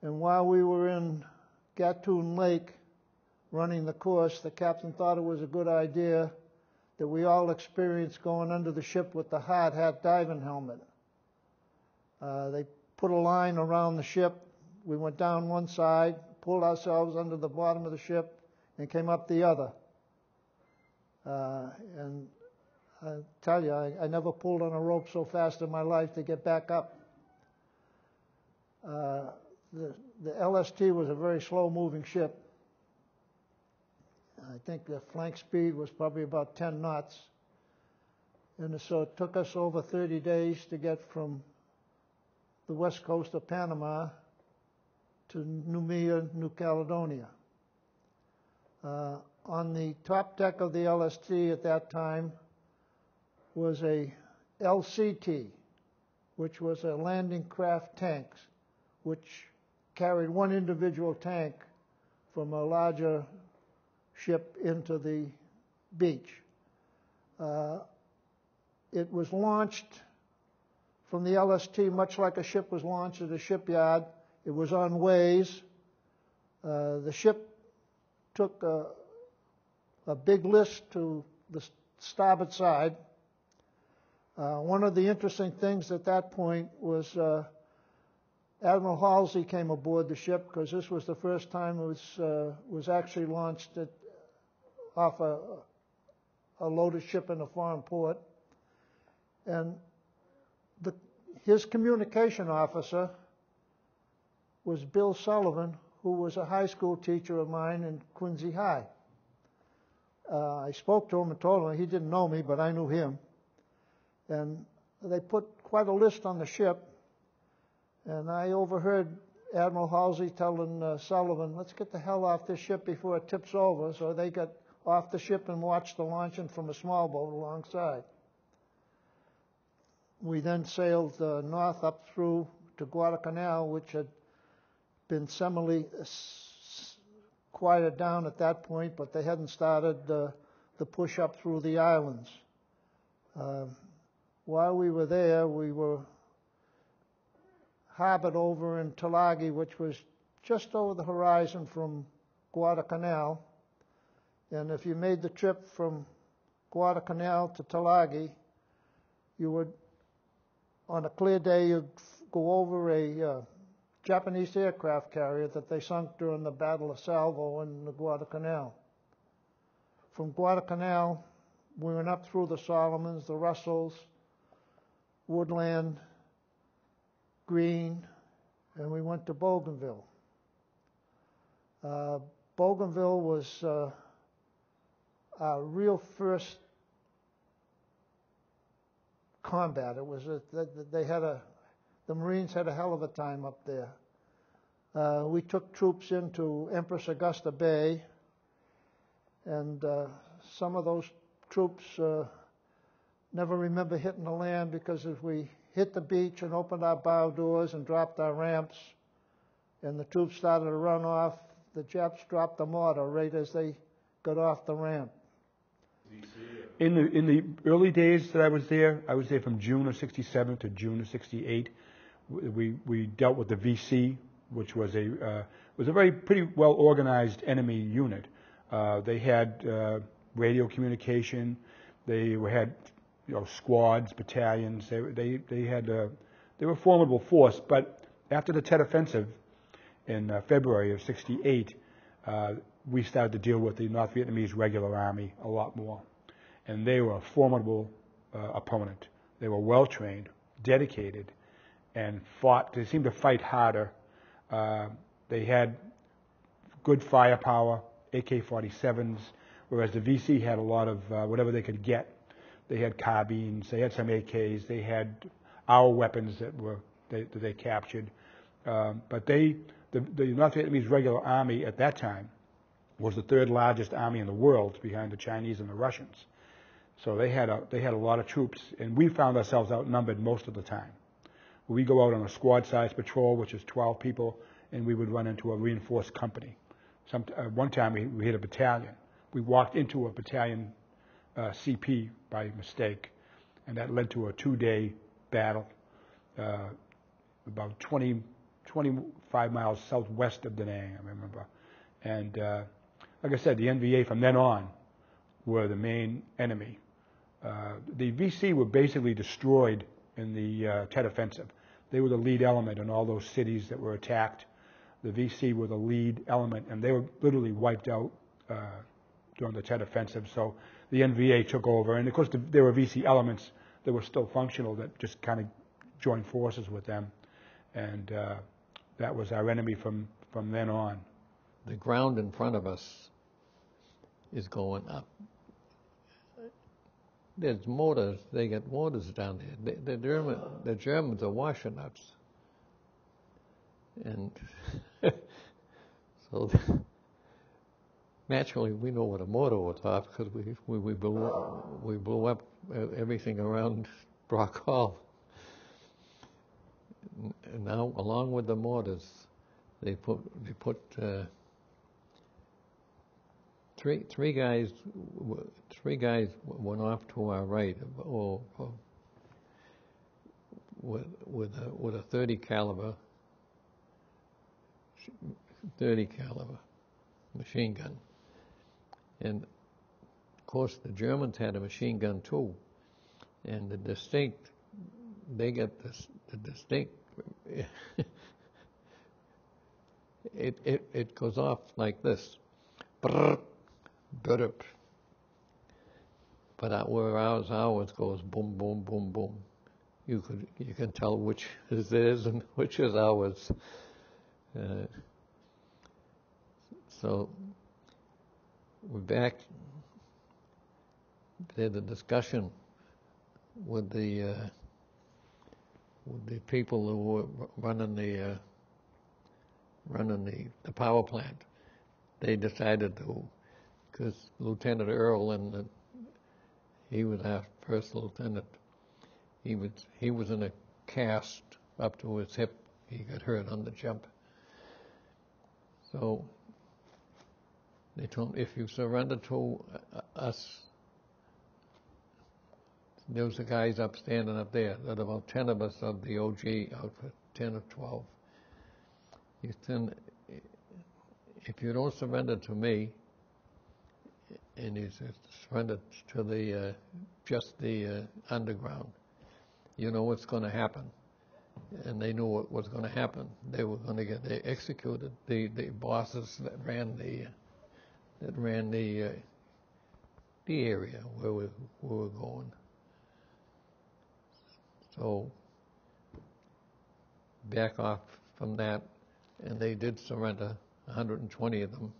And while we were in Gatun Lake running the course, the captain thought it was a good idea that we all experience going under the ship with the hard hat diving helmet. They put a line around the ship. We went down one side, pulled ourselves under the bottom of the ship, and came up the other. And I tell you, I never pulled on a rope so fast in my life to get back up. The LST was a very slow-moving ship. I think the flank speed was probably about 10 knots. And so it took us over 30 days to get from the west coast of Panama to Noumea, New Caledonia. On the top deck of the LST at that time was a LCT, which was a landing craft tanks, which carried one individual tank from a larger ship into the beach. It was launched from the LST much like a ship was launched at a shipyard. It was on ways. The ship took a big list to the starboard side. One of the interesting things at that point was Admiral Halsey came aboard the ship because this was the first time it was actually launched off a loaded ship in a foreign port. And his communication officer was Bill Sullivan, who was a high school teacher of mine in Quincy High. I spoke to him and told him he didn't know me, but I knew him. And they put quite a list on the ship. And I overheard Admiral Halsey telling Sullivan, let's get the hell off this ship before it tips over. So they got off the ship and watched the launching from a small boat alongside. We then sailed north up through to Guadalcanal, which had been semi quieted down at that point, but they hadn't started the push up through the islands. While we were there, we were harbored over in Tulagi, which was just over the horizon from Guadalcanal. And if you made the trip from Guadalcanal to Tulagi, you would, on a clear day, you'd go over a Japanese aircraft carrier that they sunk during the Battle of Salvo in the Guadalcanal. From Guadalcanal, we went up through the Solomons, the Russells, Woodland, Green, and we went to Bougainville. Bougainville was our real first combat. It was the Marines had a hell of a time up there. We took troops into Empress Augusta Bay, and some of those troops never remember hitting the land because if we hit the beach and opened our bow doors and dropped our ramps, and the troops started to run off, the Japs dropped the mortar right as they got off the ramp. In the early days that I was there from June of '67 to June of '68. We dealt with the VC, which was a very pretty well organized enemy unit. They had radio communication. They had squads, battalions. They were a formidable force. But after the Tet Offensive in February of '68, we started to deal with the North Vietnamese Regular Army a lot more. And they were a formidable opponent. They were well trained, dedicated, and fought. They seemed to fight harder. They had good firepower, AK-47s, whereas the VC had a lot of whatever they could get. They had carbines, they had some AKs, they had our weapons that they captured. But the North Vietnamese Regular Army at that time was the third largest army in the world, behind the Chinese and the Russians. So they had a lot of troops, and we found ourselves outnumbered most of the time. We go out on a squad-sized patrol, which is 12 people, and we would run into a reinforced company. One time we hit a battalion. We walked into a battalion CP by mistake, and that led to a 2-day battle. About 20 25 miles southwest of Da Nang, I remember. And like I said, the NVA from then on were the main enemy. The VC were basically destroyed in the Tet Offensive. They were the lead element in all those cities that were attacked. The VC were the lead element, and they were literally wiped out during the Tet Offensive. So the NVA took over, and of course there were VC elements that were still functional that just kind of joined forces with them, and that was our enemy from then on. The ground in front of us is going up. There's mortars. They get mortars down there. The Germans are washer-nuts, and so naturally we know what a mortar was off because we blew up everything around Brock Hall. And now, along with the mortars, they put three guys went off to our right, with a 30 caliber machine gun, and of course the Germans had a machine gun too, and the distinct it goes off like this. Brrr, brrr. But where ours goes boom, boom, boom, boom. You can tell which is theirs and which is ours. So we're back. There's a discussion with the people who were running the power plant. They decided to, because Lieutenant Earl, and he was our first lieutenant. He was in a cast up to his hip. He got hurt on the jump. So they told him, if you surrender to us, there was the guys standing up there. There were about 10 of us of the OG outfit, 10 or 12. He said, if you don't surrender to me, and he surrendered to the just the underground, you know what's going to happen. And they knew what was going to happen. They were going to get executed. The bosses that ran the area where we were going. So back off from that, and they did surrender, 120 of them.